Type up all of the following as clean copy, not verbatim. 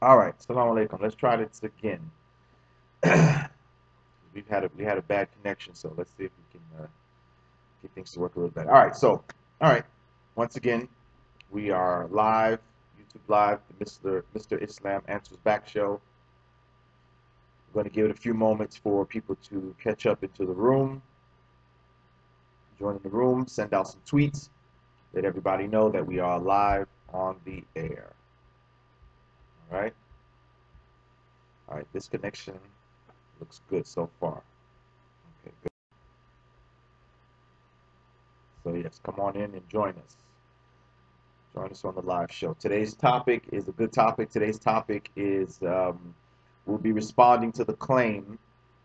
All right, Assalamu alaikum. Let's try this again. We had a bad connection, so let's see if we can get things to work a little better. All right. Once again, we are live, YouTube live, the Mr. Islam Answers Back show. We're going to give it a few moments for people to catch up into the room, join in the room, send out some tweets, let everybody know that we are live on the air. All right. All right. This connection looks good so far. Okay, good. So yes, come on in and join us. Join us on the live show. Today's topic is a good topic. Today's topic is we'll be responding to the claim.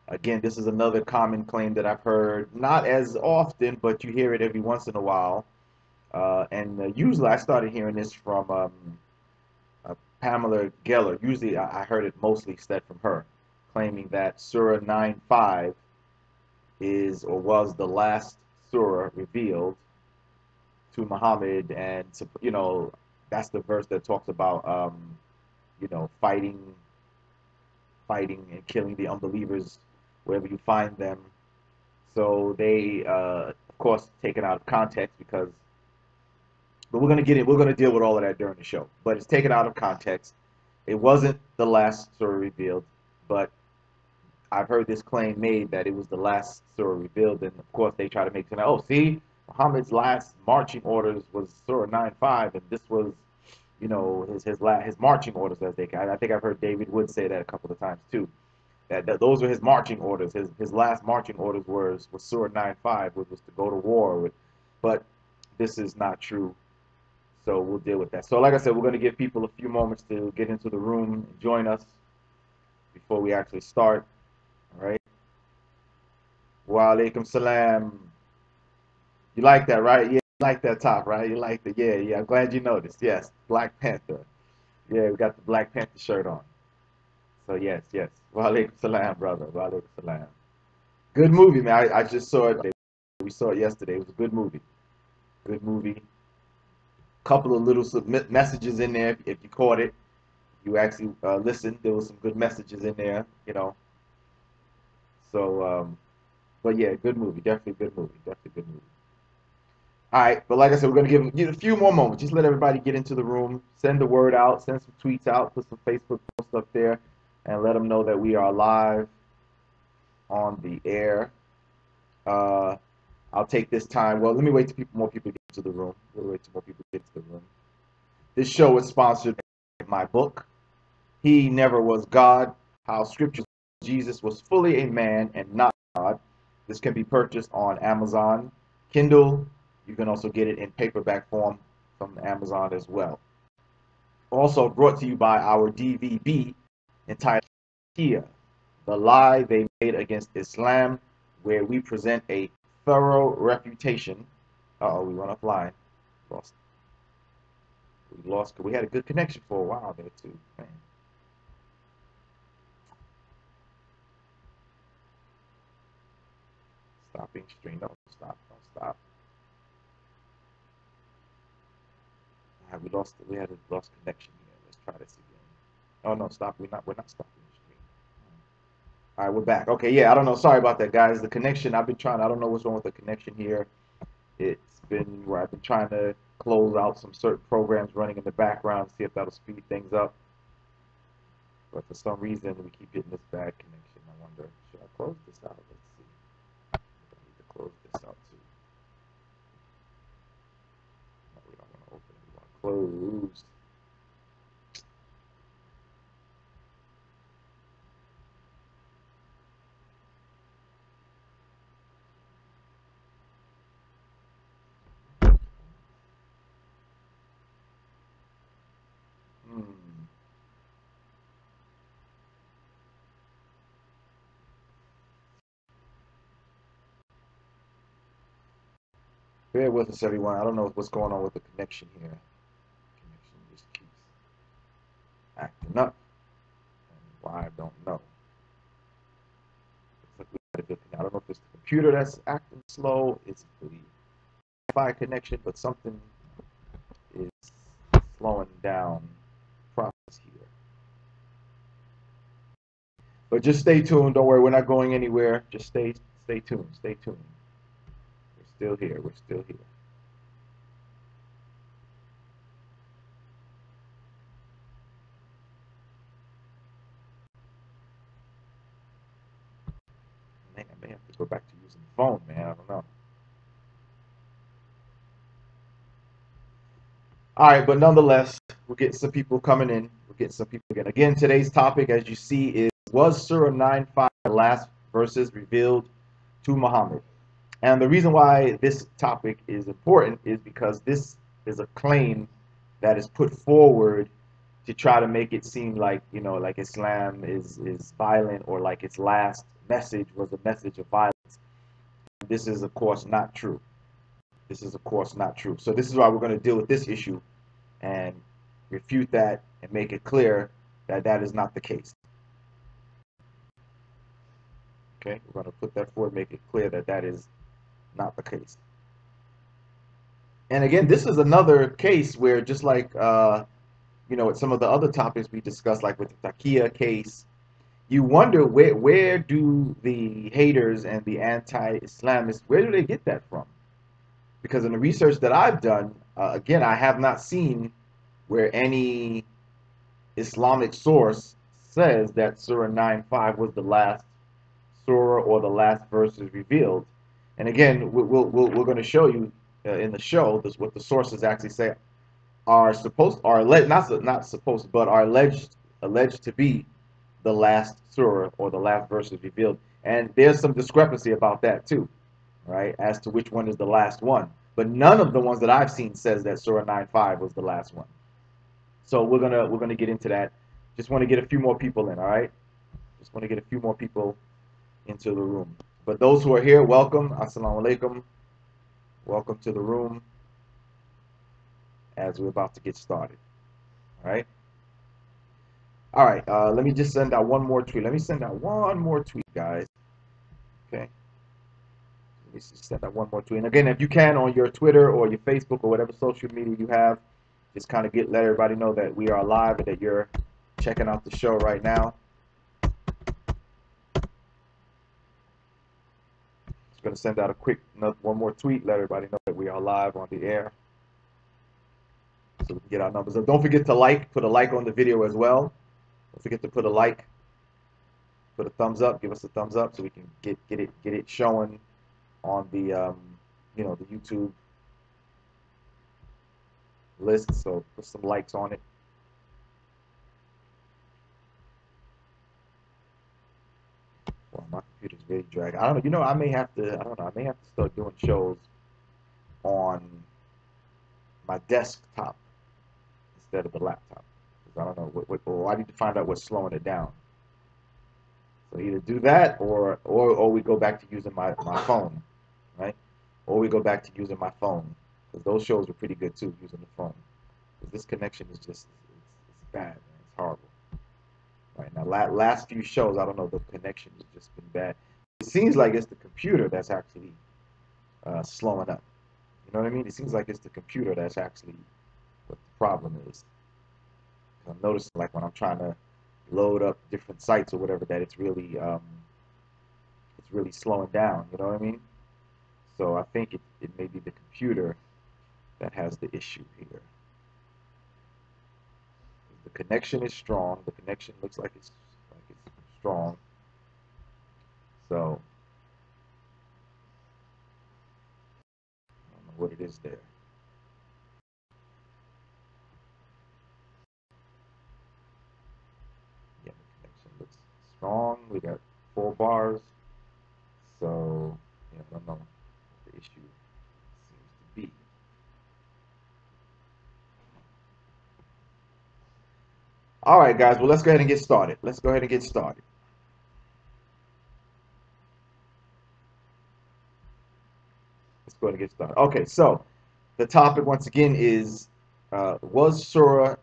Again, this is another common claim that I've heard, not as often, but you hear it every once in a while. Usually I started hearing this from Pamela Geller. Usually I heard it mostly said from her, claiming that Surah 9:5 is or was the last surah revealed to Muhammad, and that's the verse that talks about fighting and killing the unbelievers wherever you find them. So they of course taken out of context but we're gonna deal with all of that during the show. But it's taken out of context. It wasn't the last surah revealed, but I've heard this claim made that it was the last surah revealed, and of course they try to make it. Oh, see, Muhammad's last marching orders was Surah 9:5, and this was, his marching orders as they. I think I've heard David Wood say that a couple of times too. That those were his marching orders. His last marching orders was Surah 9:5, which was to go to war with. But this is not true, so we'll deal with that. So like I said, we're going to give people a few moments to get into the room and join us before we actually start. All right. Wa alaikum salam. You like that, right? Yeah, you like that top, right? You like the yeah. I'm glad you noticed. Yes, Black Panther. Yeah, we got the Black Panther shirt on. So yes. Wa alaikum salam, brother. Wa alaikum salam. Good movie, man. I just saw it. We saw it yesterday. It was a good movie. Good movie. Couple of little messages in there. If you caught it, you actually listened. There was some good messages in there. So, but yeah, good movie. Definitely good movie. Definitely good movie. All right, but like I said, we're gonna give a few more moments. Just let everybody get into the room. Send the word out. Send some tweets out. Put some Facebook posts up there, and let them know that we are live on the air. I'll take this time. Well, let me wait till more people get into the room. We'll wait till more people get into the room. This show is sponsored by my book, He Never Was God: How Scripture Jesus Was Fully a Man and Not God. This can be purchased on Amazon, Kindle. You can also get it in paperback form from Amazon as well. Also brought to you by our DVB entitled Shia, The Lie They Made Against Islam, where we present a thorough refutation. We went offline. We had a good connection for a while there too. Man. Stopping stream. Don't stop. We had a lost connection here. Let's try this again. Oh no, stop. We're not stopping the stream. All right, we're back. Okay, yeah, I don't know. Sorry about that, guys. The connection, I don't know what's wrong with the connection here. It's been where I've been trying to close out some certain programs running in the background, see if that'll speed things up. But for some reason, we keep getting this bad connection. I wonder, should I close this out? Let's see. I need to close this out too. No, we don't want to open it. We want to close. Bear with us, everyone. I don't know what's going on with the connection here. Connection just keeps acting up. And why, I don't know. I don't know if it's the computer that's acting slow. It's the Wi-Fi connection, but something is slowing down the process here. But just stay tuned. Don't worry, we're not going anywhere. Just stay tuned. Stay tuned. We're still here. We're still here. Man, I may have to go back to using the phone, man. I don't know. All right, but nonetheless, we're getting some people coming in. We're getting some people again. Again, today's topic, as you see, is was Surah 9:5 the last verses revealed to Muhammad? And the reason why this topic is important is because this is a claim that is put forward to try to make it seem like, you know, like Islam is violent, or like its last message was a message of violence. This is, of course, not true. This is, of course, not true. So this is why we're going to deal with this issue and refute that and make it clear that that is not the case. Okay, we're going to put that forward, make it clear that that is not the case. And again, this is another case where, just like you know, with some of the other topics we discussed, like with the Takia case, you wonder where do the haters and the anti-Islamists, where do they get that from? Because in the research that I've done, again, I have not seen where any Islamic source says that Surah 9:5 was the last surah or the last verses revealed. And again, we're going to show you in the show this, what the sources actually say are supposed, are not supposed, but are alleged to be the last surah or the last verses revealed. And there's some discrepancy about that too, right, as to which one is the last one. But none of the ones that I've seen says that Surah 9:5 was the last one. So we're gonna get into that. Just want to get a few more people in, all right? Just want to get a few more people into the room. But those who are here, welcome. Assalamu alaikum. Welcome to the room as we're about to get started. All right. All right. Let me just send out one more tweet. Let me send out one more tweet, guys. Okay. Let me just send out one more tweet. And again, if you can, on your Twitter or your Facebook or whatever social media you have, just kind of let everybody know that we are live and that you're checking out the show right now. Just going to send out a quick one more tweet, let everybody know that we are live on the air, so we can get our numbers up. Don't forget to put a like on the video as well. Don't forget to put a like, put a thumbs up, give us a thumbs up so we can get it showing on the you know, the YouTube list. So put some likes on it. Well, my computer's very dragging. I don't know. You know, I may have to. I don't know. I may have to start doing shows on my desktop instead of the laptop. I don't know or I need to find out what's slowing it down. So either do that or we go back to using my phone, right? Or we go back to using my phone, because those shows are pretty good too, using the phone. Because this connection is just it's bad, man. It's horrible. Right now, last few shows, I don't know, the connection has just been bad. It seems like it's the computer that's actually slowing up. You know what I mean? It seems like it's the computer that's actually what the problem is. I'm noticing, like, when I'm trying to load up different sites or whatever, that it's really slowing down. You know what I mean? So I think it may be the computer that has the issue here. The connection is strong. The connection looks like it's strong. So I don't know what it is there. Yeah, the connection looks strong. We got 4 bars. So yeah, I don't know what the issue seems to be. All right, guys. Well, let's go ahead and get started. Let's go ahead and get started. Let's go ahead and get started. Okay, so the topic once again is was Surah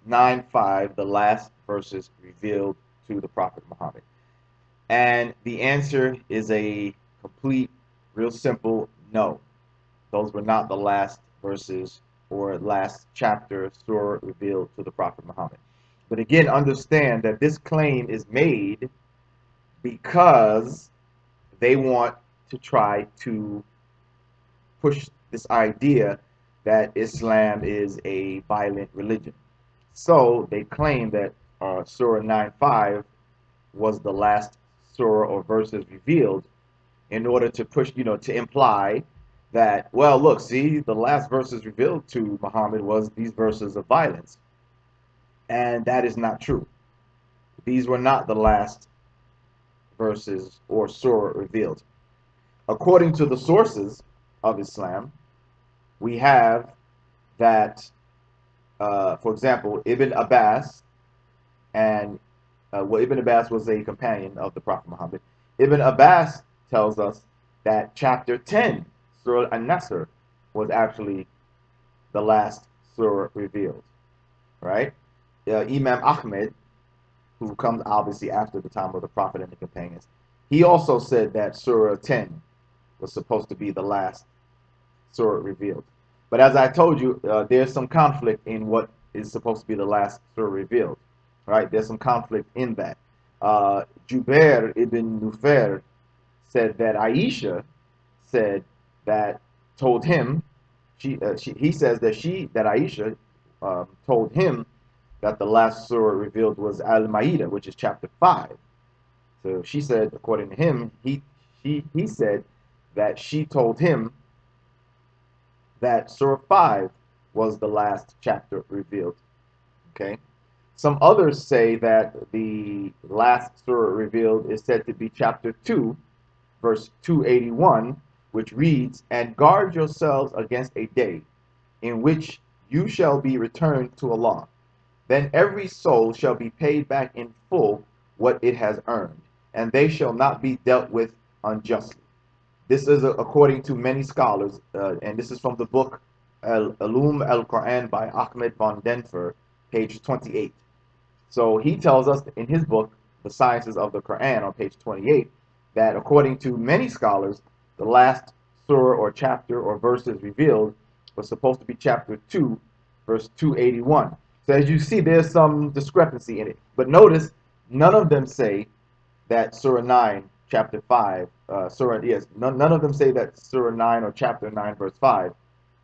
9:5 the last verses revealed to the Prophet Muhammad? And the answer is a complete, real simple no. Those were not the last verses or last chapter surah revealed to the Prophet Muhammad. But again, understand that this claim is made because they want to try to push this idea that Islam is a violent religion. So they claim that Surah 9:5 was the last surah or verses revealed in order to push, to imply that, well, look, see, the last verses revealed to Muhammad was these verses of violence. And that is not true. These were not the last verses or surah revealed. According to the sources of Islam, we have that, for example, Ibn Abbas, and Ibn Abbas was a companion of the Prophet Muhammad. Ibn Abbas tells us that chapter 10, Surah An-Nasr, was actually the last surah revealed, right? Imam Ahmed, who comes obviously after the time of the Prophet and the companions, he also said that Surah 10 was supposed to be the last surah revealed. But as I told you, there's some conflict in what is supposed to be the last surah revealed, right? There's some conflict in that. Jubair ibn Nufair said that Aisha said that, told him, he says that Aisha told him that the last surah revealed was Al-Ma'idah, which is chapter 5. So she said, according to him, he said that she told him that Surah 5 was the last chapter revealed. Okay? Some others say that the last surah revealed is said to be chapter 2, verse 281, which reads, "And guard yourselves against a day in which you shall be returned to Allah. Then every soul shall be paid back in full what it has earned, and they shall not be dealt with unjustly." This is according to many scholars, and this is from the book Al-Ulum al-Quran by Ahmed von Denfer, page 28. So he tells us in his book, The Sciences of the Quran, on page 28, that according to many scholars, the last surah or chapter or verses revealed was supposed to be chapter 2, verse 281. So as you see, there's some discrepancy in it. But notice, none of them say that Surah 9, chapter 5, none of them say that Surah 9 or chapter 9, verse 5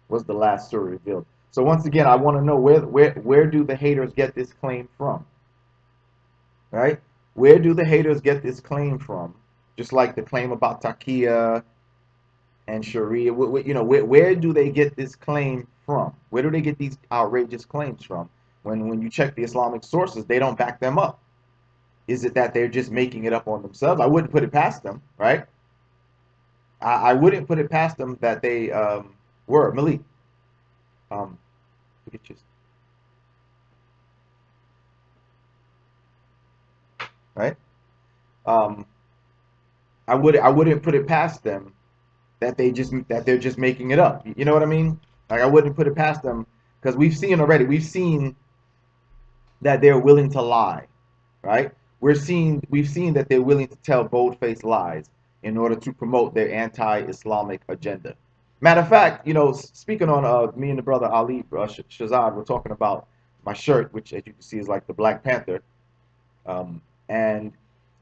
was the last surah revealed. So once again, I want to know where do the haters get this claim from? Right? Where do the haters get this claim from? Just like the claim about Taqiyya and Sharia, where do they get this claim from? Where do they get these outrageous claims from? When you check the Islamic sources, they don't back them up. Is it that they're just making it up on themselves? I wouldn't put it past them, right? I wouldn't put it past them that they were. Malik, look at you. Right? I wouldn't put it past them that they're just making it up. You know what I mean? Like, I wouldn't put it past them, because we've seen that they're willing to lie, right? We've seen that they're willing to tell bold-faced lies in order to promote their anti-Islamic agenda. Matter of fact, speaking on me and the brother Ali Shazad, we're talking about my shirt, which, as you can see, is like the Black Panther. And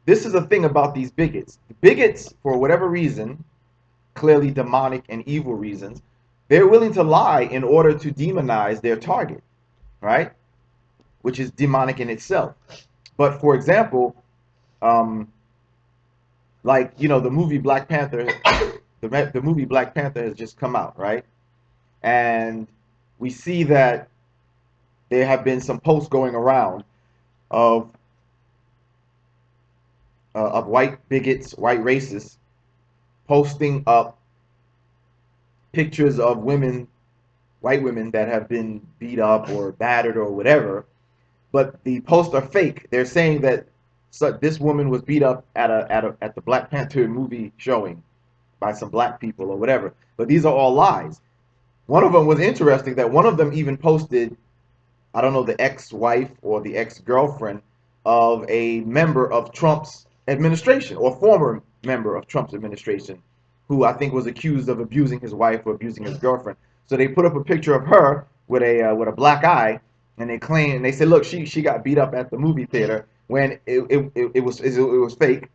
this is the thing about these bigots. The bigots, for whatever reason, clearly demonic and evil reasons, they're willing to lie in order to demonize their target, right? Which is demonic in itself. But for example, like, the movie Black Panther, the movie Black Panther has just come out, right? And we see that there have been some posts going around of white bigots, white racists, posting up pictures of women, white women that have been beat up or battered or whatever, but the posts are fake. They're saying that this woman was beat up at the Black Panther movie showing by some black people or whatever. But these are all lies. One of them was interesting, that one of them even posted, I don't know, the ex-wife or the ex-girlfriend of a member of Trump's administration, or former member of Trump's administration, who I think was accused of abusing his wife or abusing his girlfriend. So they put up a picture of her with a black eye, and they said, look, she got beat up at the movie theater, when it was fake.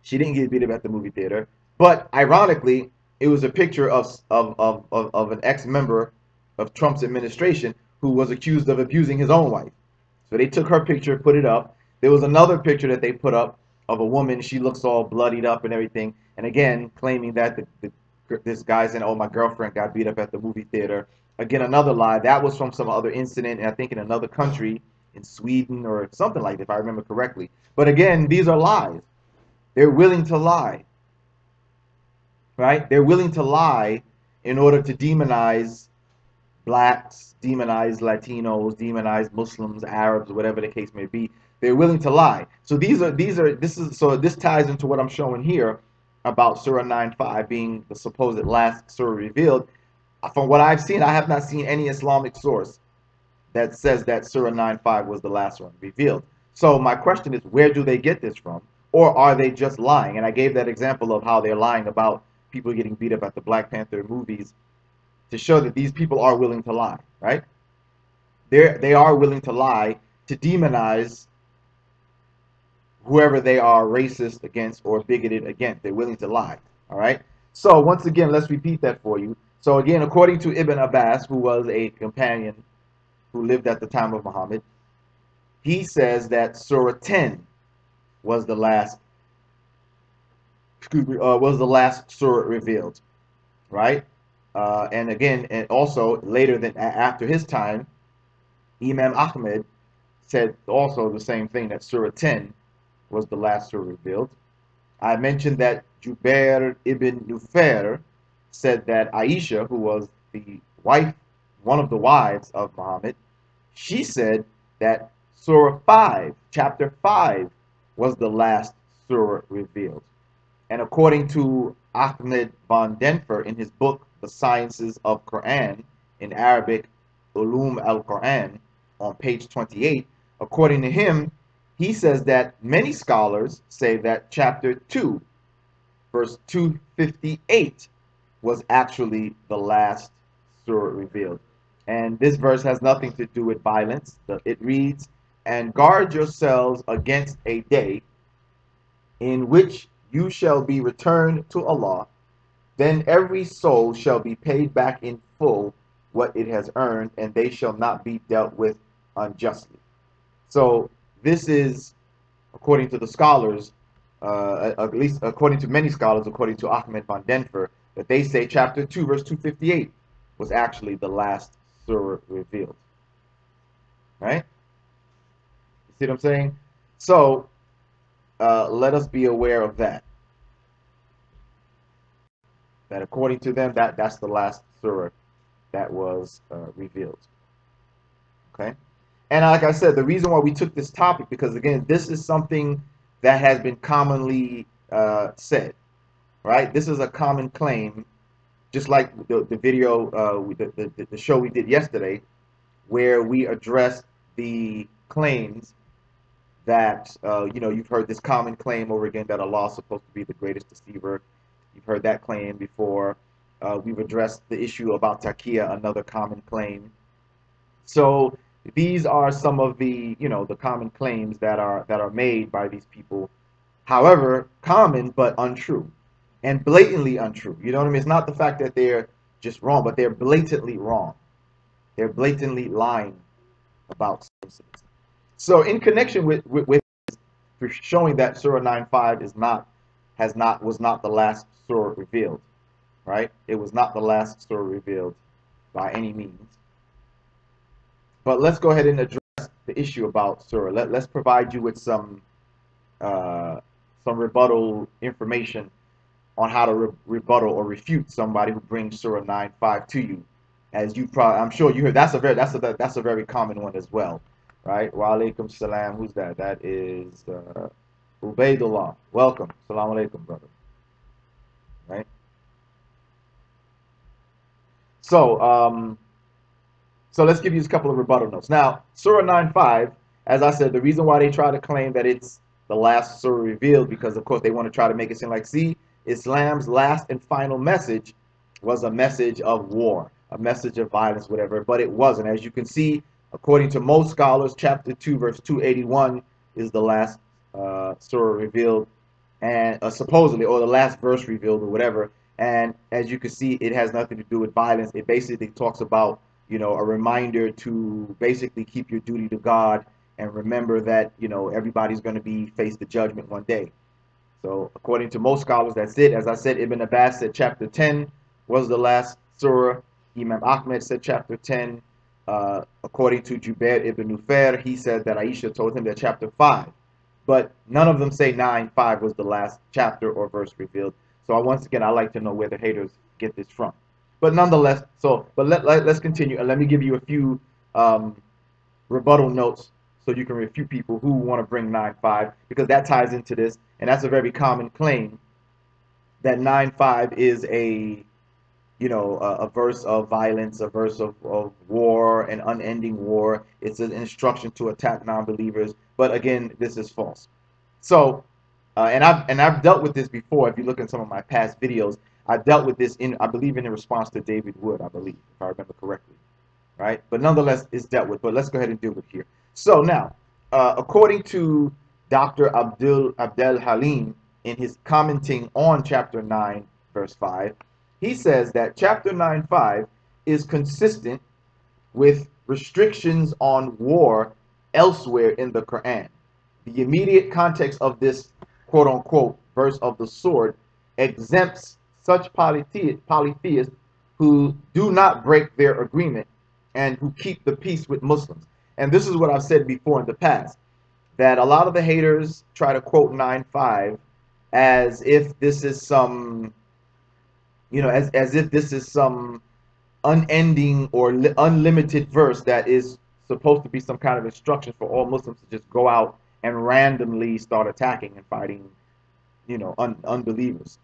She didn't get beat up at the movie theater. But ironically, it was a picture of an ex-member of Trump's administration who was accused of abusing his own wife. So they took her picture, put it up. There was another picture that they put up of a woman. She looks all bloodied up and everything. And again, claiming that this guy saying, "Oh, my girlfriend got beat up at the movie theater." Again, another lie. That was from some other incident, and I think in another country, in Sweden or something like that, if I remember correctly. But again, these are lies. They're willing to lie, right? They're willing to lie in order to demonize blacks, demonize Latinos, demonize Muslims, Arabs, whatever the case may be. They're willing to lie. So this ties into what I'm showing here about Surah 9:5 being the supposed last surah revealed. From what I've seen, I have not seen any Islamic source that says that Surah 9:5 was the last one revealed. So my question is, where do they get this from? Or are they just lying? And I gave that example of how they're lying about people getting beat up at the Black Panther movies to show that these people are willing to lie, right? They are willing to lie to demonize whoever they are racist against or bigoted against. They're willing to lie, all right? So once again, let's repeat that for you. So again, according to Ibn Abbas, who was a companion who lived at the time of Muhammad, he says that Surah 10 was the last, was the last surah revealed, right? And again, and also later than after his time, Imam Ahmed said also the same thing, that Surah 10 was the last surah revealed. I mentioned that Jubair ibn Nufair said that Aisha, who was the wife, one of the wives of Muhammad, she said that Surah 5, chapter 5, was the last surah revealed. And according to Ahmed von Denfer in his book, The Sciences of Quran, in Arabic, Ulum al-Quran, on page 28, according to him, he says that many scholars say that chapter 2, verse 258, was actually the last surah revealed. And this verse has nothing to do with violence. It reads, "And guard yourselves against a day in which you shall be returned to Allah. Then every soul shall be paid back in full what it has earned, and they shall not be dealt with unjustly." So this is, according to the scholars, at least according to many scholars, according to Ahmed von Denfer, that they say chapter 2, verse 258 was actually the last surah revealed. Right? You see what I'm saying? So let us be aware of that. That according to them, that's the last surah that was revealed. Okay? And like I said, the reason why we took this topic, because again, this is something that has been commonly said, right? This is a common claim, just like the video, the show we did yesterday, where we addressed the claims that, you've heard this common claim over again that Allah is supposed to be the greatest deceiver. You've heard that claim before. We've addressed the issue about taqiyya, another common claim. So these are some of the, the common claims that are made by these people. However, common but untrue, and blatantly untrue. You know what I mean? It's not the fact that they're just wrong, but they're blatantly wrong. They're blatantly lying about something. So in connection with showing that Surah 9:5 was not the last surah revealed, right? It was not the last surah revealed by any means. But let's go ahead and address the issue about surah. Let's provide you with some rebuttal information on how to rebuttal or refute somebody who brings Surah 9:5 to you. As you probably, I'm sure you heard, that's a very common one as well, right? Wa alaikum salam. Who's that? That is Ubaidullah. Welcome. Salam alaikum, brother. Right? So, so let's give you a couple of rebuttal notes. Now, Surah 9:5, as I said, the reason why they try to claim that it's the last surah revealed, because of course they want to try to make it seem like, see, Islam's last and final message was a message of war, a message of violence, whatever, but it wasn't. As you can see, according to most scholars, chapter 2, verse 281 is the last surah revealed. and supposedly, or the last verse revealed, or whatever. And as you can see, it has nothing to do with violence. It basically talks about, a reminder to basically keep your duty to God and remember that, everybody's going to be face the judgment one day. So according to most scholars, that's it. As I said, Ibn Abbas said chapter 10 was the last surah. Imam Ahmed said chapter 10. According to Jubair ibn Nufair, he said that Aisha told him that chapter 5. But none of them say 9:5 was the last chapter or verse revealed. So once again, I like to know where the haters get this from. But nonetheless, let's continue. And let me give you a few rebuttal notes so you can refute people who want to bring 9:5, because that ties into this, and that's a very common claim that 9:5 is a verse of violence, a verse of war, an unending war. It's an instruction to attack non-believers. But again, this is false. So, and I've dealt with this before. If you look at some of my past videos, I've dealt with this I believe in response to David Wood, I believe, if I remember correctly, right? But nonetheless, it's dealt with. But let's go ahead and deal with it here. So now, according to Dr. Abdel Halim, in his commenting on chapter 9, verse 5, he says that chapter 9:5 is consistent with restrictions on war elsewhere in the Quran. The immediate context of this quote-unquote verse of the sword exempts such polytheists who do not break their agreement and who keep the peace with Muslims. And this is what I've said before in the past, that a lot of the haters try to quote 9:5 as if this is some, as if this is some unending or unlimited verse that is supposed to be some kind of instruction for all Muslims to just go out and randomly start attacking and fighting, unbelievers,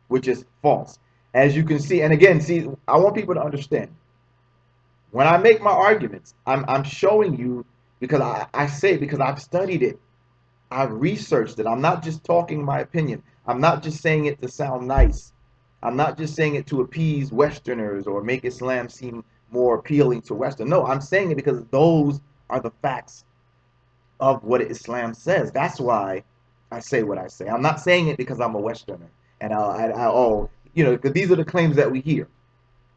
which is false. As you can see, and again, see, I want people to understand, when I make my arguments, I'm showing you, because I say it because I've studied it. I've researched it. I'm not just talking my opinion. I'm not just saying it to sound nice. I'm not just saying it to appease Westerners or make Islam seem more appealing to Western. No, I'm saying it because those are the facts of what Islam says. That's why I say what I say. I'm not saying it because I'm a Westerner. And because these are the claims that we hear.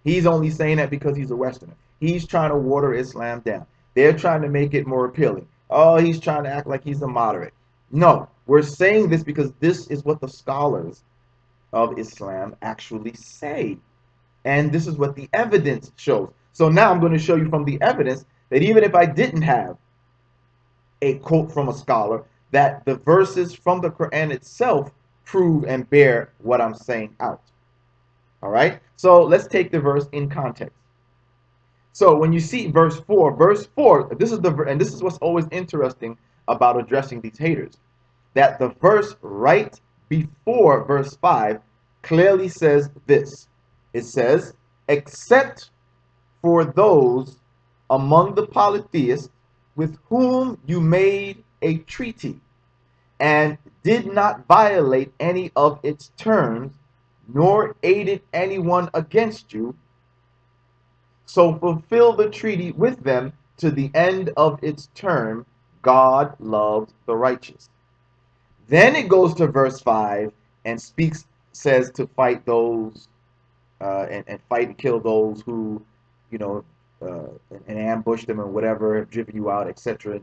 He's only saying that because he's a Westerner. He's trying to water Islam down. They're trying to make it more appealing. Oh, he's trying to act like he's a moderate. No, we're saying this because this is what the scholars of Islam actually say. And this is what the evidence shows. So now I'm going to show you from the evidence that even if I didn't have a quote from a scholar, that the verses from the Quran itself prove and bear what I'm saying out. All right? So let's take the verse in context. So when you see verse 4, this is what's always interesting about addressing these haters, that the verse right before verse 5 clearly says this. It says, except for those among the polytheists with whom you made a treaty and did not violate any of its terms, nor aided anyone against you, so fulfill the treaty with them to the end of its term. God loves the righteous. Then it goes to verse 5 and says to fight those and fight and kill those who, and ambush them and whatever, have driven you out, etc.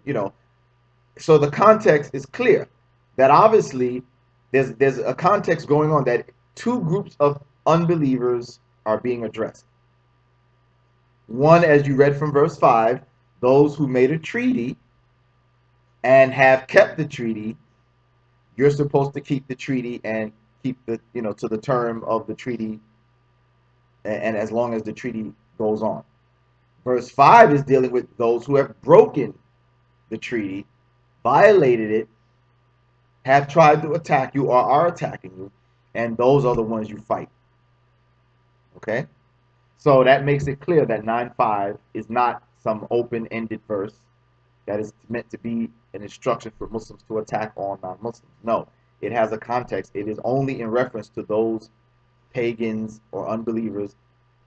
So the context is clear that obviously there's a context going on, that two groups of unbelievers are being addressed. One, as you read from verse 5, those who made a treaty and have kept the treaty. You're supposed to keep the treaty and keep the, to the term of the treaty, and as long as the treaty goes on. Verse 5 is dealing with those who have broken the treaty, violated it, have tried to attack you or are attacking you, and those are the ones you fight. Okay? So that makes it clear that 9:5 is not some open-ended verse that is meant to be an instruction for Muslims to attack all non-Muslims. No, it has a context. It is only in reference to those pagans or unbelievers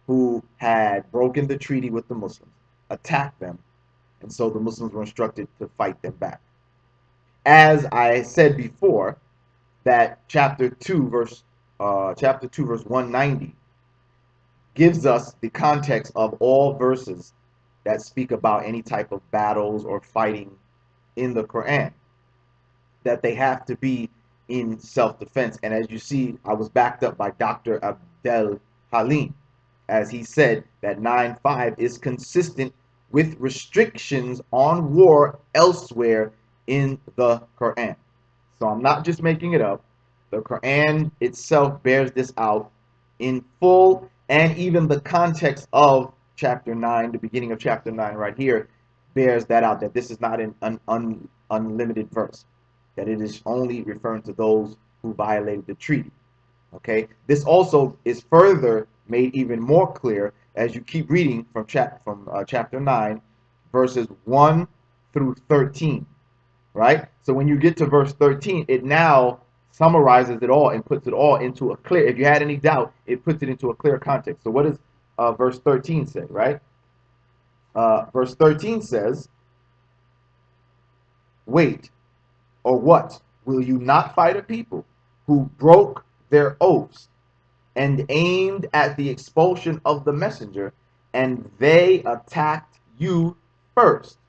who had broken the treaty with the Muslims, attacked them, and so the Muslims were instructed to fight them back. As I said before, that chapter 2 verse 190 gives us the context of all verses that speak about any type of battles or fighting in the Quran, that they have to be in self-defense. And as you see, I was backed up by Dr. Abdel Halim, as he said that 9:5 is consistent with restrictions on war elsewhere in the Quran. So I'm not just making it up. The Quran itself bears this out in full, and even the context of chapter 9, the beginning of chapter 9 right here, bears that out, that this is not an unlimited verse, that it is only referring to those who violated the treaty. Okay, this also is further made even more clear as you keep reading from chapter 9, verses 1 through 13. Right? So when you get to verse 13, it now summarizes it all and puts it all into a clear, if you had any doubt, it puts it into a clear context. So what does verse 13 say, right? Verse 13 says, wait, or what? Will you not fight a people who broke their oaths and aimed at the expulsion of the messenger, and they attacked you first?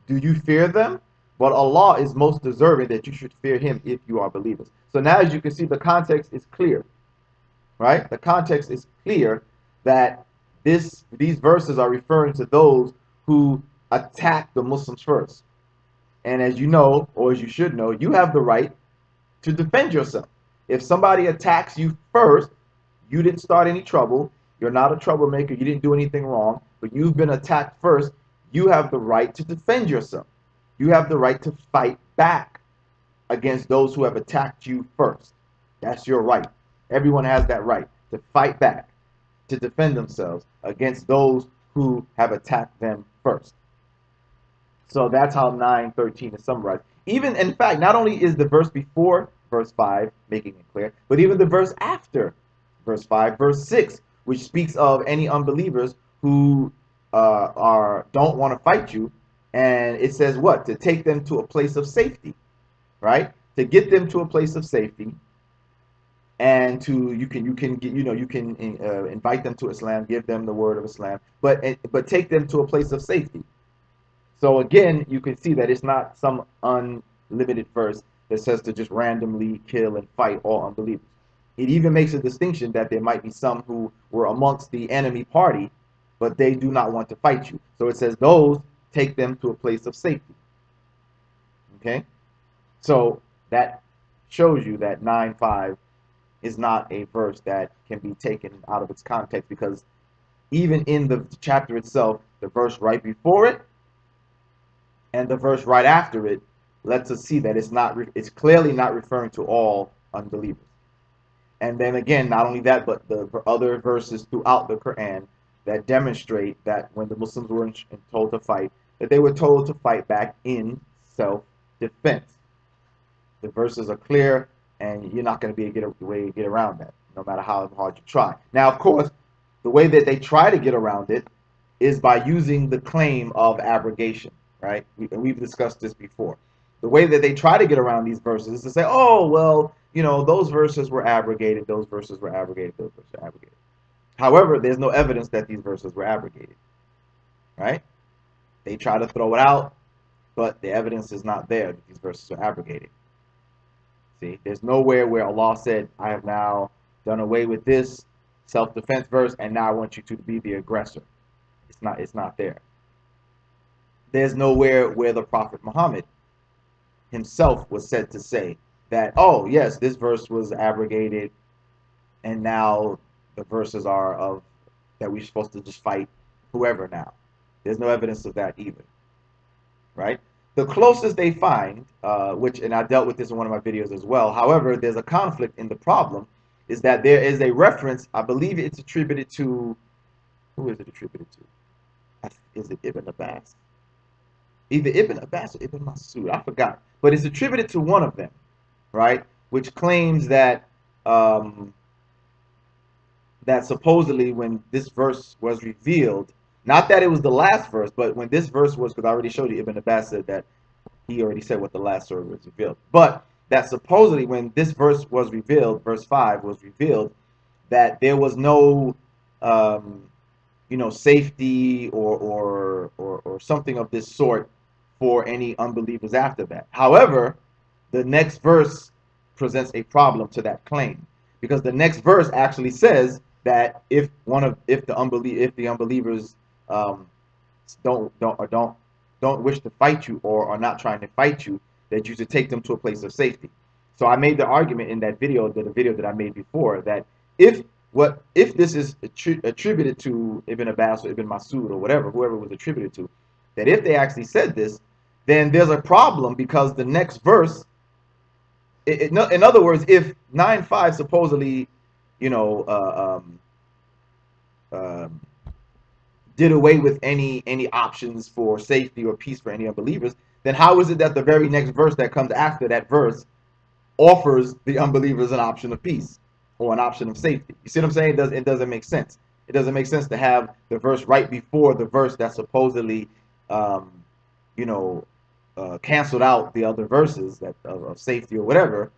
Do you fear them? But Allah is most deserving that you should fear him if you are believers. So now, as you can see, the context is clear, right? The context is clear that these verses are referring to those who attack the Muslims first. And as you know, or as you should know, you have the right to defend yourself. If somebody attacks you first, you didn't start any trouble, you're not a troublemaker, you didn't do anything wrong, but you've been attacked first, you have the right to defend yourself. You have the right to fight back against those who have attacked you first. That's your right. Everyone has that right to fight back, to defend themselves against those who have attacked them first. So that's how 9:13 is summarized. Even, in fact, not only is the verse before verse 5 making it clear, but even the verse after verse 5, verse 6, which speaks of any unbelievers who don't want to fight you, and it says what? To take them to a place of safety, right? To get them to a place of safety, and you can invite them to Islam, give them the word of Islam, but take them to a place of safety. So again, you can see that it's not some unlimited verse that says to just randomly kill and fight all unbelievers. It even makes a distinction that there might be some who were amongst the enemy party, but they do not want to fight you. So it says those, take them to a place of safety. Okay? So that shows you that 9:5 is not a verse that can be taken out of its context, because even in the chapter itself, the verse right before it and the verse right after it lets us see that it's clearly not referring to all unbelievers. And then again, not only that, but the other verses throughout the Quran that demonstrate that when the Muslims were told to fight, that they were told to fight back in self-defense. The verses are clear, and you're not going to be able to get around that, no matter how hard you try. Now, of course, the way that they try to get around it is by using the claim of abrogation, right? We've discussed this before. The way that they try to get around these verses is to say, oh, well, those verses were abrogated, those verses were abrogated, those verses were abrogated. However, there's no evidence that these verses were abrogated, right? They try to throw it out, but the evidence is not there that these verses are abrogated. See, there's nowhere where Allah said, I have now done away with this self-defense verse, and now I want you to be the aggressor. It's not there. There's nowhere where the Prophet Muhammad himself was said to say that, oh, yes, this verse was abrogated, and now the verses are of that we're supposed to just fight whoever now. There's no evidence of that either, right? The closest they find, and I dealt with this in one of my videos as well, however, there's a conflict in the problem, is that there is a reference, I believe it's attributed to, who is it attributed to? Is it Ibn Abbas? Either Ibn Abbas or Ibn Masud, I forgot. But it's attributed to one of them, right? Which claims that that supposedly when this verse was revealed, not that it was the last verse, but when this verse was, because I already showed you, Ibn Abbas said that he already said what the last surah was revealed. But that supposedly when this verse was revealed, verse 5 was revealed, that there was no safety or something of this sort for any unbelievers after that. However, the next verse presents a problem to that claim, because the next verse actually says that if the unbelievers um, don't wish to fight you or are not trying to fight you, that you should take them to a place of safety. So I made the argument in that video, the video that I made before, that if this is attributed to Ibn Abbas or Ibn Masud or whoever was attributed to, that if they actually said this, then there's a problem, because the next verse, in other words, if 9:5 supposedly, you know, did away with any options for safety or peace for any unbelievers, then how is it that the very next verse that comes after that verse offers the unbelievers an option of peace or an option of safety? You see what I'm saying? It doesn't make sense. It doesn't make sense to have the verse right before the verse that supposedly, canceled out the other verses that of safety or whatever.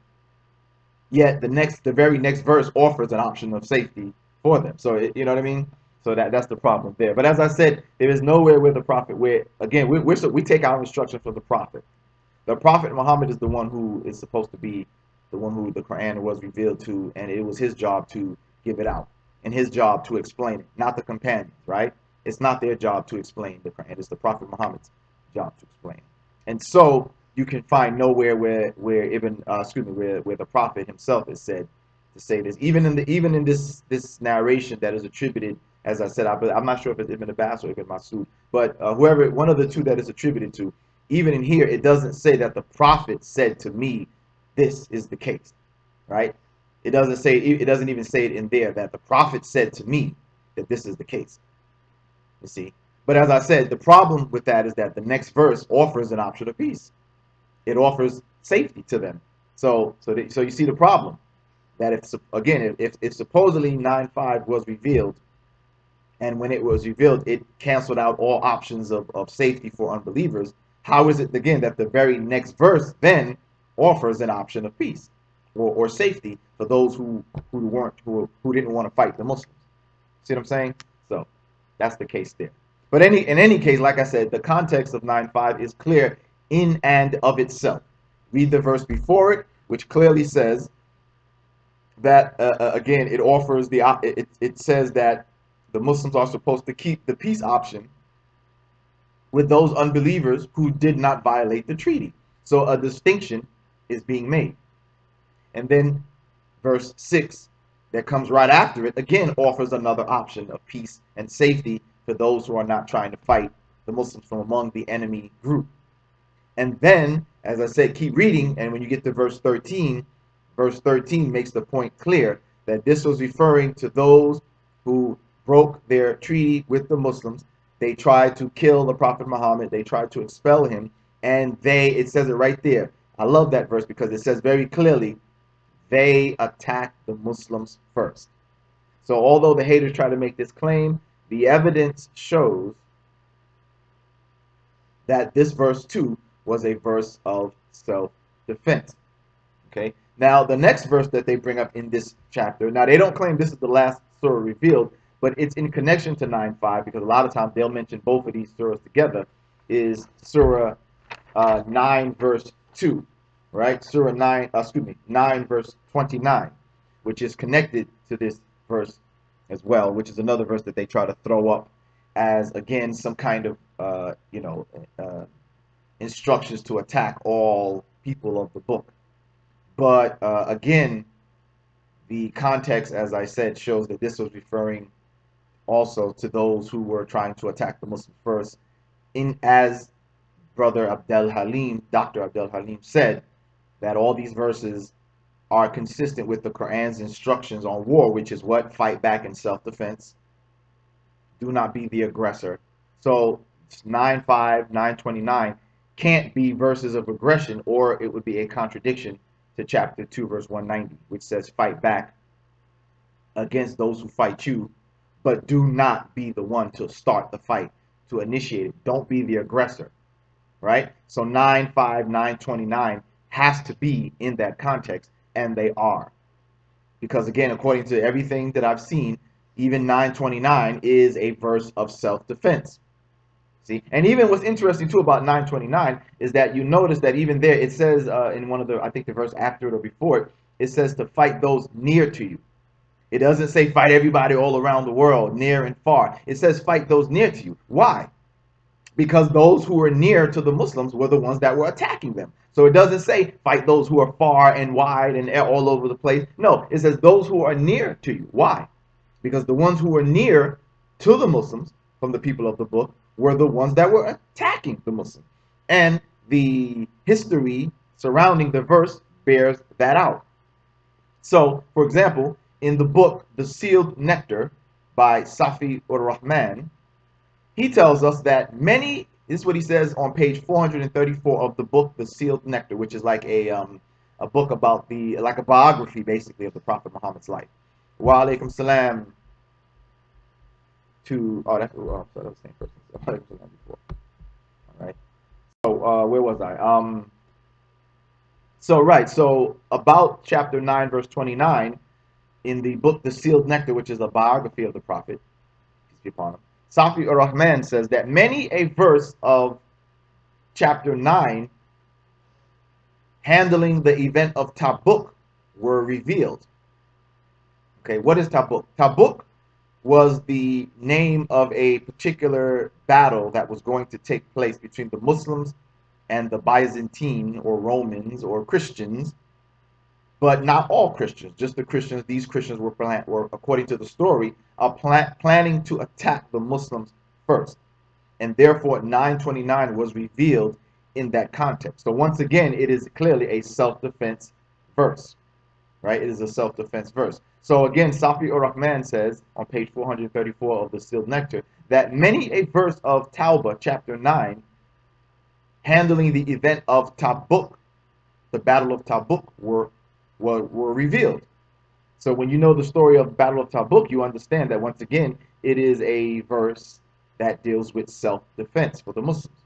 Yet the very next verse offers an option of safety for them. So you know what I mean? So that's the problem there. But as I said, there is nowhere where the prophet, where again we take our instruction from the prophet. The prophet Muhammad is the one who is supposed to be the one who the Quran was revealed to, and it was his job to give it out and his job to explain it, not the companions, right? It's not their job to explain the Quran. It's the prophet Muhammad's job to explain it. And so you can find nowhere where where the prophet himself is said to say this. Even in this narration that is attributed, as I said, I'm not sure if it's Ibn Abbas or Ibn Masud, but whoever, one of the two that is attributed to, even in here, it doesn't say that the prophet said to me, this is the case, right? It doesn't say, it doesn't even say it in there that the prophet said to me that this is the case. You see? But as I said, the problem with that is that the next verse offers an option of peace. It offers safety to them. So you see the problem, that if supposedly 9:5 was revealed, and when it was revealed, it canceled out all options of safety for unbelievers, how is it again that the very next verse then offers an option of peace or safety for those who didn't want to fight the Muslims? See what I'm saying? So that's the case there. But in any case, like I said, the context of 9:5 is clear in and of itself. Read the verse before it, which clearly says that again, it offers it says that the Muslims are supposed to keep the peace option with those unbelievers who did not violate the treaty. So a distinction is being made. And then verse 6 that comes right after it again offers another option of peace and safety for those who are not trying to fight the Muslims from among the enemy group. And then, as I said, keep reading, and when you get to verse 13 makes the point clear that this was referring to those who broke their treaty with the Muslims. They tried to kill the Prophet Muhammad. They tried to expel him. And it says it right there. I love that verse because it says very clearly, they attacked the Muslims first. So although the haters try to make this claim, the evidence shows that this verse 2 was a verse of self-defense. Okay. Now, the next verse that they bring up in this chapter, now they don't claim this is the last surah revealed, but it's in connection to 9:5 because a lot of times they'll mention both of these surahs together, is Surah 9 verse 2, right? Surah 9 verse 29, which is connected to this verse as well, which is another verse that they try to throw up as, again, some kind of, instructions to attack all people of the book. But again, the context, as I said, shows that this was referring also to those who were trying to attack the Muslims first. As Dr. Abdel Halim said, that all these verses are consistent with the Quran's instructions on war, which is what? Fight back in self-defense. Do not be the aggressor. So 9:5, 9:29 can't be verses of aggression, or it would be a contradiction to chapter 2, verse 190, which says, fight back against those who fight you, but do not be the one to start the fight, to initiate it. Don't be the aggressor, right? So 9:5, 9:29 has to be in that context, and they are. Because again, according to everything that I've seen, even 929 is a verse of self-defense. See, and even what's interesting too about 929 is that you notice that even there it says in one of the, I think the verse after it or before it, it says to fight those near to you. It doesn't say fight everybody all around the world, near and far. It says fight those near to you. Why? Because those who were near to the Muslims were the ones that were attacking them. So it doesn't say fight those who are far and wide and all over the place. No, it says those who are near to you. Why? Because the ones who were near to the Muslims from the people of the book were the ones that were attacking the Muslims. And the history surrounding the verse bears that out. So, for example, in the book The Sealed Nectar by Safi ur-Rahman, he tells us that many, this is what he says on page 434 of the book The Sealed Nectar, which is like a book about like a biography basically of the Prophet Muhammad's life. Wa alaikum salam to, oh, that's the same person. All right. So where was I? So about chapter 9, verse 29, in the book The Sealed Nectar, which is a biography of the Prophet, peace be upon him, Safi ur-Rahman says that many a verse of chapter 9 handling the event of Tabuk were revealed. Okay, what is Tabuk? Tabuk was the name of a particular battle that was going to take place between the Muslims and the Byzantine or Romans or Christians, but not all Christians, just the Christians. These Christians were according to the story, planning to attack the Muslims first. And therefore 929 was revealed in that context. So once again, it is clearly a self-defense verse, right? It is a self-defense verse. So again, Safi ur-Rahman says on page 434 of the Sealed Nectar that many a verse of Tawbah, chapter 9, handling the event of Tabuk, the Battle of Tabuk, were revealed. So when you know the story of the Battle of Tabuk, you understand that once again, it is a verse that deals with self-defense for the Muslims.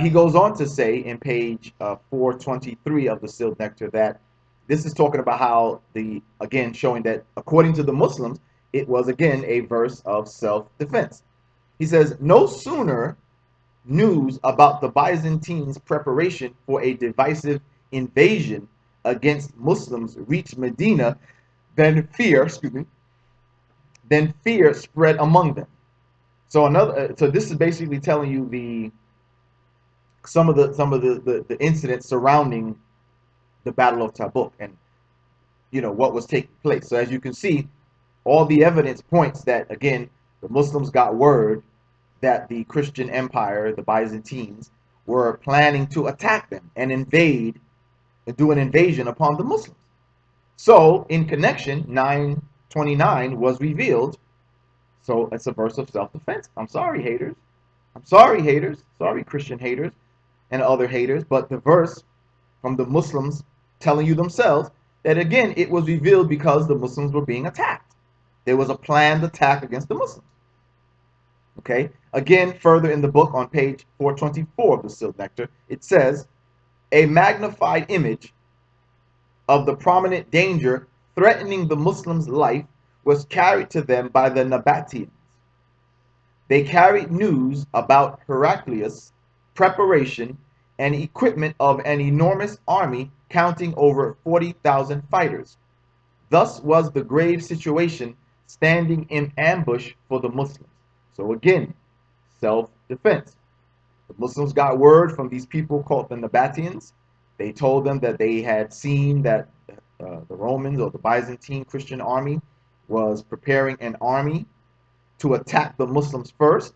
He goes on to say in page 423 of the Sealed Nectar that this is talking about how again, showing that according to the Muslims, it was again a verse of self-defense. He says, no sooner news about the Byzantines' preparation for a divisive invasion against Muslims reached Medina than fear spread among them. So this is basically telling you some of the incidents surrounding the Battle of Tabuk and what was taking place. So as you can see, all the evidence points that again the Muslims got word that the Christian Empire, the Byzantines, were planning to attack them and invade and do an invasion upon the Muslims. So in connection, 929 was revealed. So it's a verse of self-defense. I'm sorry, haters. I'm sorry, haters. Sorry, Christian haters and other haters. But the verse from the Muslims telling you themselves that again, it was revealed because the Muslims were being attacked. There was a planned attack against the Muslims. Okay, again, further in the book on page 424 of the Sealed Nectar, it says, a magnified image of the prominent danger threatening the Muslims' life was carried to them by the Nabateans. They carried news about Heraclius' preparation and equipment of an enormous army counting over 40,000 fighters. Thus was the grave situation standing in ambush for the Muslims. So again, self-defense. The Muslims got word from these people called the Nabateans. They told them that they had seen that the Romans or the Byzantine Christian army was preparing an army to attack the Muslims first.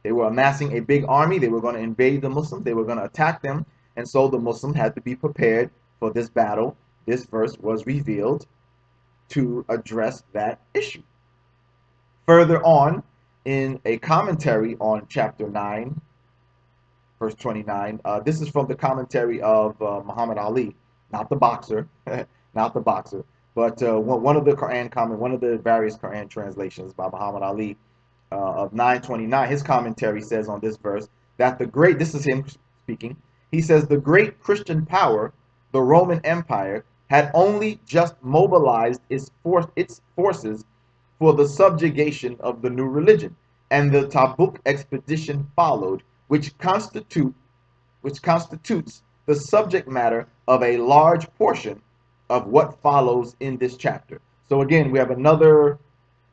They were amassing a big army. They were going to invade the Muslims. They were going to attack them. And so the Muslims had to be prepared for this battle. This verse was revealed to address that issue. Further on, in a commentary on chapter 9, verse 29, this is from the commentary of Muhammad Ali, not the boxer, not the boxer, but one of the one of the various Quran translations by Muhammad Ali of 929. His commentary says on this verse that this is him speaking, He says the great Christian power, the Roman Empire, had only just mobilized its forces for the subjugation of the new religion, and the Tabuk expedition followed, which constitutes the subject matter of a large portion of what follows in this chapter. So again, we have another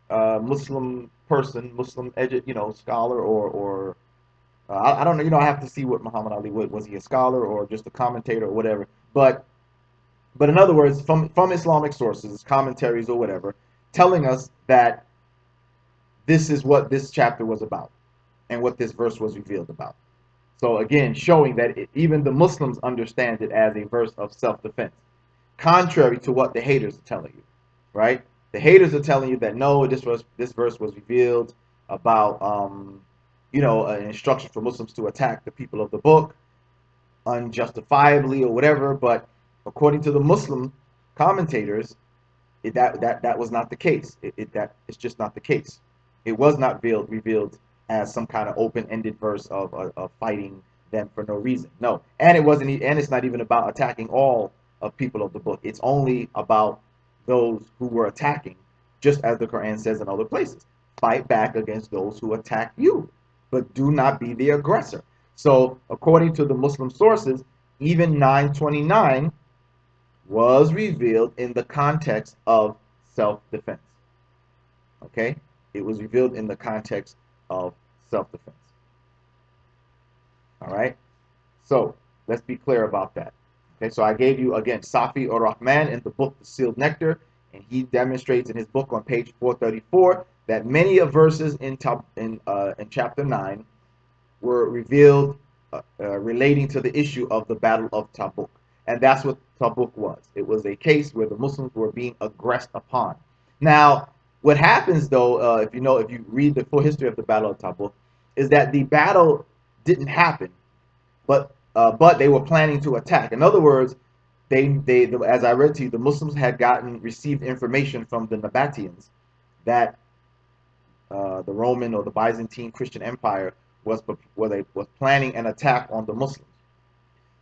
Muslim person, scholar, or I don't know. I have to see what Muhammad Ali was. He a scholar or just a commentator or whatever? But in other words, from Islamic sources, commentaries or whatever, telling us that this is what this chapter was about and what this verse was revealed about. So again, showing that even the Muslims understand it as a verse of self-defense, contrary to what the haters are telling you, right? The haters are telling you that no, this verse was revealed about an instruction for Muslims to attack the people of the book unjustifiably or whatever. But according to the Muslim commentators, that was not the case. It's just not the case. It was not revealed as some kind of open-ended verse of fighting them for no reason. No, and it's not even about attacking all of people of the book. It's only about those who were attacking, just as the Quran says in other places. Fight back against those who attack you, but do not be the aggressor. So according to the Muslim sources, even 929 was revealed in the context of self-defense. Okay? It was revealed in the context of self-defense. All right? So, let's be clear about that. Okay, so I gave you, again, Safi Rahman in the book The Sealed Nectar, and he demonstrates in his book on page 434 that many of verses in chapter 9 were revealed relating to the issue of the Battle of Tabuk. And that's what Tabuk was. It was a case where the Muslims were being aggressed upon. Now, what happens, though, if you read the full history of the Battle of Tabuk, is that the battle didn't happen, but they were planning to attack. In other words, as I read to you, the Muslims had received information from the Nabateans that the Roman or the Byzantine Christian Empire was planning an attack on the Muslims.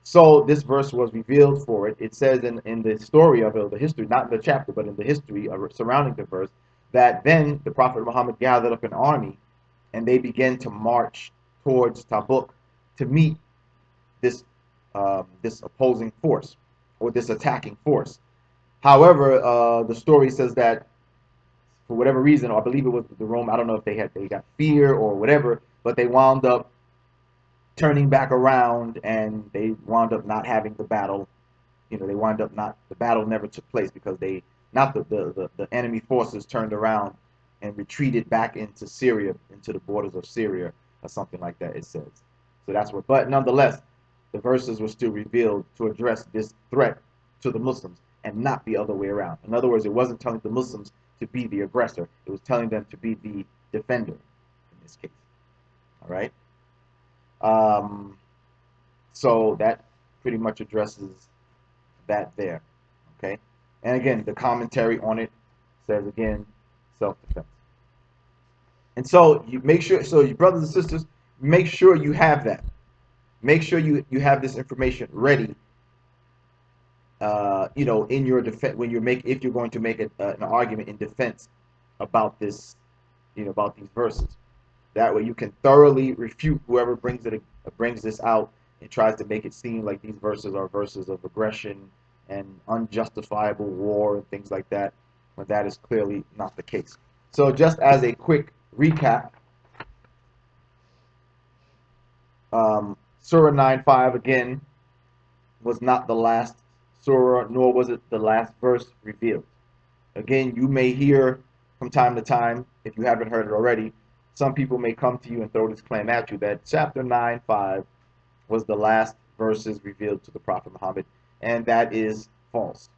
So this verse was revealed for it. It says in the story of it, the history, not in the chapter, but in the history surrounding the verse, that then the Prophet Muhammad gathered up an army and they began to march towards Tabuk to meet this opposing force or this attacking force. However, the story says that for whatever reason, or I believe it was the Rome, I don't know if they got fear or whatever, but they wound up turning back around and they wound up not having the battle. The battle never took place because the enemy forces turned around and retreated back into Syria, into the borders of Syria or something like that, it says. So that's what, but nonetheless, the verses were still revealed to address this threat to the Muslims and not the other way around. In other words, it wasn't telling the Muslims to be the aggressor. It was telling them to be the defender in this case. All right? So that pretty much addresses that there. Okay? And again, the commentary on it says, again, self-defense. And so you make sure, so you brothers and sisters, make sure you have that. Make sure you have this information ready. In your defense if you're going to make an argument in defense about this, about these verses. That way you can thoroughly refute whoever brings this out and tries to make it seem like these verses are verses of aggression and unjustifiable war and things like that, when that is clearly not the case. So just as a quick recap, Surah 9:5 again was not the last surah, nor was it the last verse revealed. Again, you may hear from time to time, if you haven't heard it already, some people may come to you and throw this claim at you that chapter 9:5 was the last verses revealed to the Prophet Muhammad, and that is false.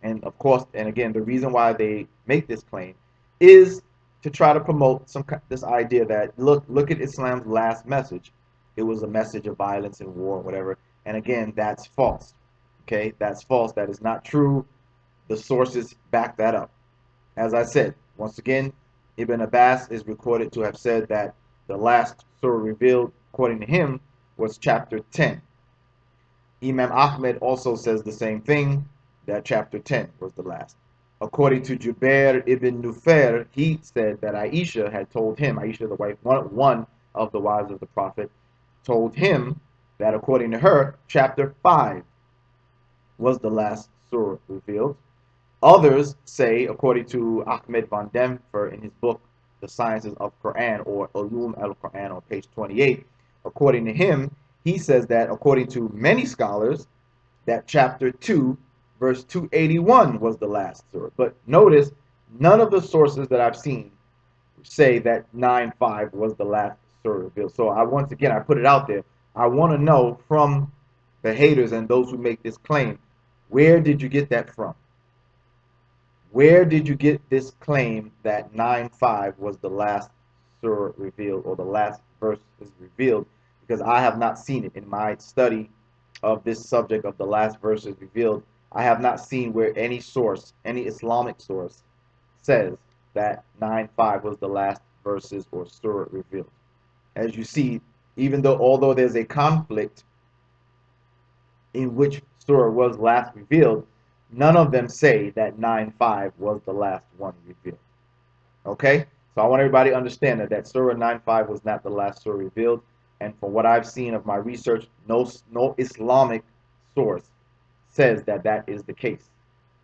And of course, and again, the reason why they make this claim is to try to promote this idea that look at Islam's last message. It was a message of violence and war, whatever. And again, that's false. Okay, that's false. That is not true. The sources back that up. As I said, once again, Ibn Abbas is recorded to have said that the last surah revealed, according to him, was chapter 10. Imam Ahmed also says the same thing, that chapter 10 was the last. According to Jubair ibn Nufair, he said that Aisha had told him, Aisha the wife, one of the wives of the Prophet, told him that according to her, chapter 5 was the last surah revealed. Others say, according to Ahmed van Denver in his book, The Sciences of Quran, or Ulum al-Quran, on page 28, according to him, he says that according to many scholars, that chapter 2, verse 281 was the last surah. But notice, none of the sources that I've seen say that 9:5 was the last surah revealed. So once again, I put it out there. I want to know from the haters and those who make this claim, where did you get that from? Where did you get this claim that 9:5 was the last surah revealed, or the last verse is revealed? Because I have not seen it in my study of this subject of the last verses revealed. I have not seen where any source, any Islamic source, says that 9:5 was the last verses or surah revealed. As you see, although there's a conflict in which surah was last revealed, none of them say that 9:5 was the last one revealed. Okay? So I want everybody to understand that Surah 9:5 was not the last surah revealed. And from what I've seen of my research, no Islamic source says that that is the case.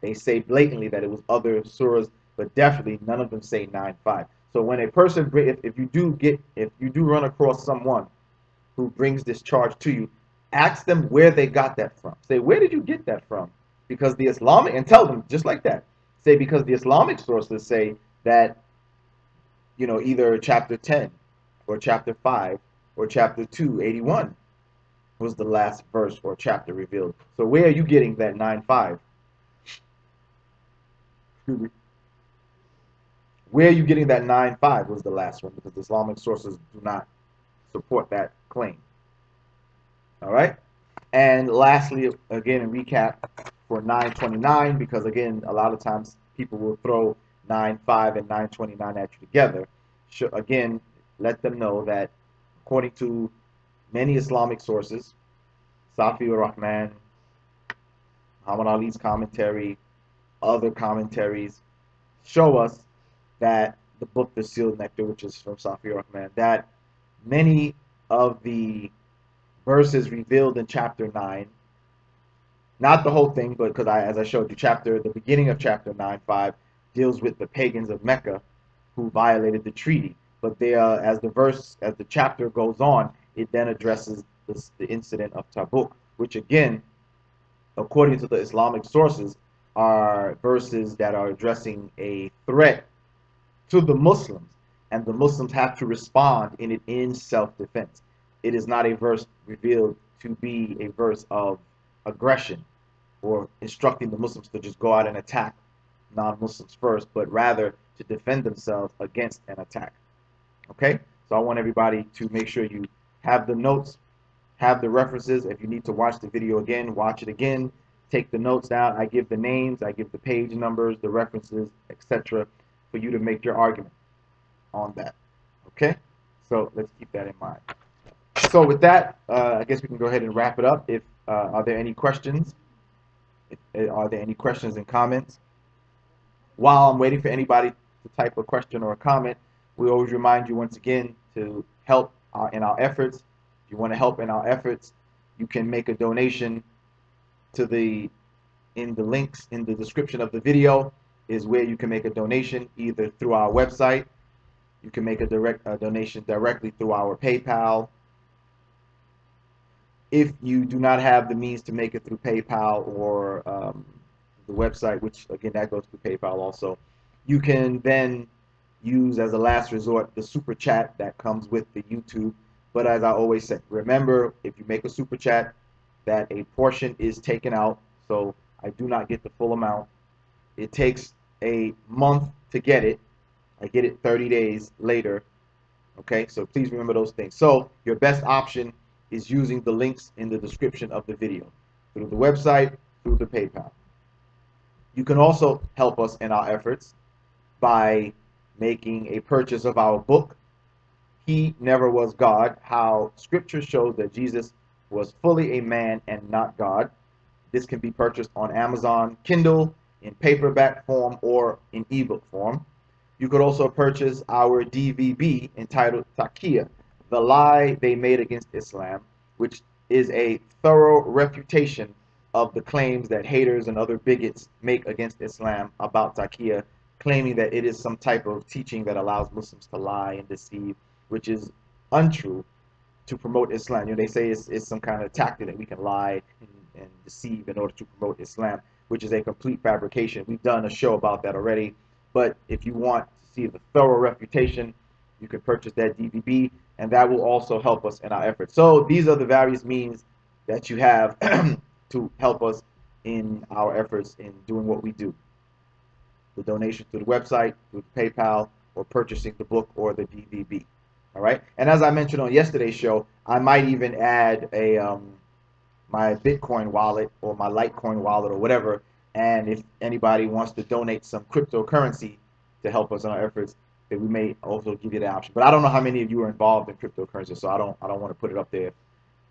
They say blatantly that it was other surahs, but definitely none of them say 9:5. So when a person, if you do run across someone who brings this charge to you, ask them where they got that from. Say, where did you get that from? Because the Islamic, and tell them just like that. Say, because the Islamic sources say that, either chapter 10 or chapter 5 or chapter 281 was the last verse or chapter revealed. So where are you getting that 9:5? Where are you getting that 9:5 was the last one? Because the Islamic sources do not support that claim. All right? And lastly, again, in recap for 9:29, because again, a lot of times people will throw 9:5 and 9:29 at you together. Again, let them know that according to many Islamic sources, Safi ur-Rahman, Muhammad Ali's commentary, other commentaries, show us that the book The Sealed Nectar, which is from Safi ur-Rahman, that many of the verses revealed in chapter 9, not the whole thing, but because as I showed you, the beginning of chapter 9:5 deals with the pagans of Mecca who violated the treaty. But as the chapter goes on, it then addresses the incident of Tabuk, which again, according to the Islamic sources, are verses that are addressing a threat to the Muslims, and the Muslims have to respond in self-defense. It is not a verse revealed to be a verse of aggression or instructing the Muslims to just go out and attack non-Muslims first, but rather to defend themselves against an attack. Okay? So I want everybody to make sure you have the notes, have the references. If you need to watch the video again, watch it again. Take the notes down. I give the names, I give the page numbers, the references, etc., for you to make your argument on that. Okay? So let's keep that in mind. So with that, I guess we can go ahead and wrap it up. Are there any questions? Are there any questions and comments? While I'm waiting for anybody to type a question or a comment, we always remind you once again to help in our efforts. If you want to help in our efforts, you can make a donation in the links in the description of the video is where you can make a donation, either through our website. You can make a donation directly through our PayPal. If you do not have the means to make it through PayPal or the website, which again that goes through PayPal also, you can then use as a last resort the super chat that comes with the YouTube. But as I always say, remember, if you make a super chat, that a portion is taken out, so I do not get the full amount. It takes a month to get it. I get it 30 days later. Okay, so please remember those things. So your best option is using the links in the description of the video, through the website, through the PayPal. You can also help us in our efforts by making a purchase of our book, He Never Was God, How Scripture Shows That Jesus was fully a man and not God. This can be purchased on Amazon Kindle in paperback form or in ebook form. You could also purchase our DVB entitled Taqiyya, The Lie They Made Against Islam, which is a thorough refutation of the claims that haters and other bigots make against Islam about Taqiyya, claiming that it is some type of teaching that allows Muslims to lie and deceive, which is untrue, to promote Islam. They say it's some kind of tactic that we can lie and deceive in order to promote Islam, which is a complete fabrication. We've done a show about that already. But if you want to see the thorough refutation, you can purchase that DVD, and that will also help us in our efforts. So these are the various means that you have to help us in our efforts in doing what we do. The donation through the website, through the PayPal, or purchasing the book or the DVD. All right. And as I mentioned on yesterday's show, I might even add a my Bitcoin wallet or my Litecoin wallet or whatever. And if anybody wants to donate some cryptocurrency to help us in our efforts, then we may also give you the option. But I don't know how many of you are involved in cryptocurrency, so I don't want to put it up there if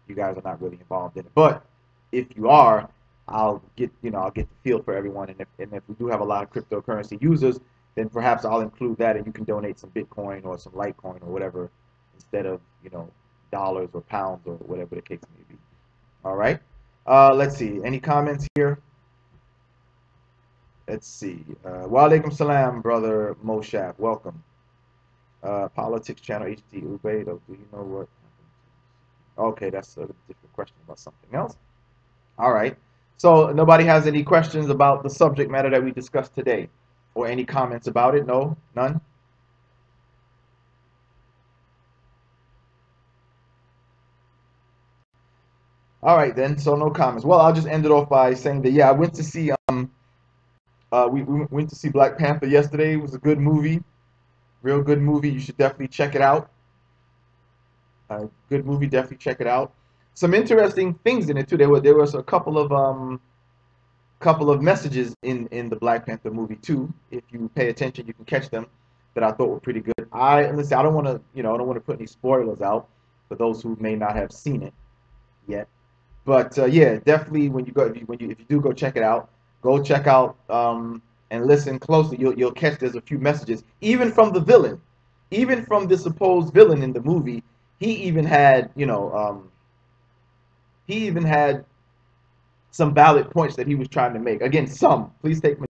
you guys are not really involved in it. But if you are, I'll get the feel for everyone. And if we do have a lot of cryptocurrency users, then perhaps I'll include that, and you can donate some Bitcoin or some Litecoin or whatever instead of dollars or pounds or whatever the case may be. All right. Let's see. Any comments here? Let's see. Wa alaikum salam, brother Moshab. Welcome. Politics channel HT Ubaydo. Do you know what? Okay, that's a different question about something else. All right. So nobody has any questions about the subject matter that we discussed today, or any comments about it? No, none. All right then. So no comments. Well, I'll just end it off by saying that yeah, I went to see we went to see Black Panther yesterday. It was a good movie, real good movie. You should definitely check it out. Good movie, definitely check it out. Some interesting things in it too. There was a couple of messages in the Black Panther movie too. If you pay attention, you can catch them that I thought were pretty good. Listen, I don't want to I don't want to put any spoilers out for those who may not have seen it yet. But yeah, definitely when if you do go check it out, go check out and listen closely. You'll catch there's a few messages, even from the villain, even from the supposed villain in the movie. He even had he even had some valid points that he was trying to make. Again, some. Please take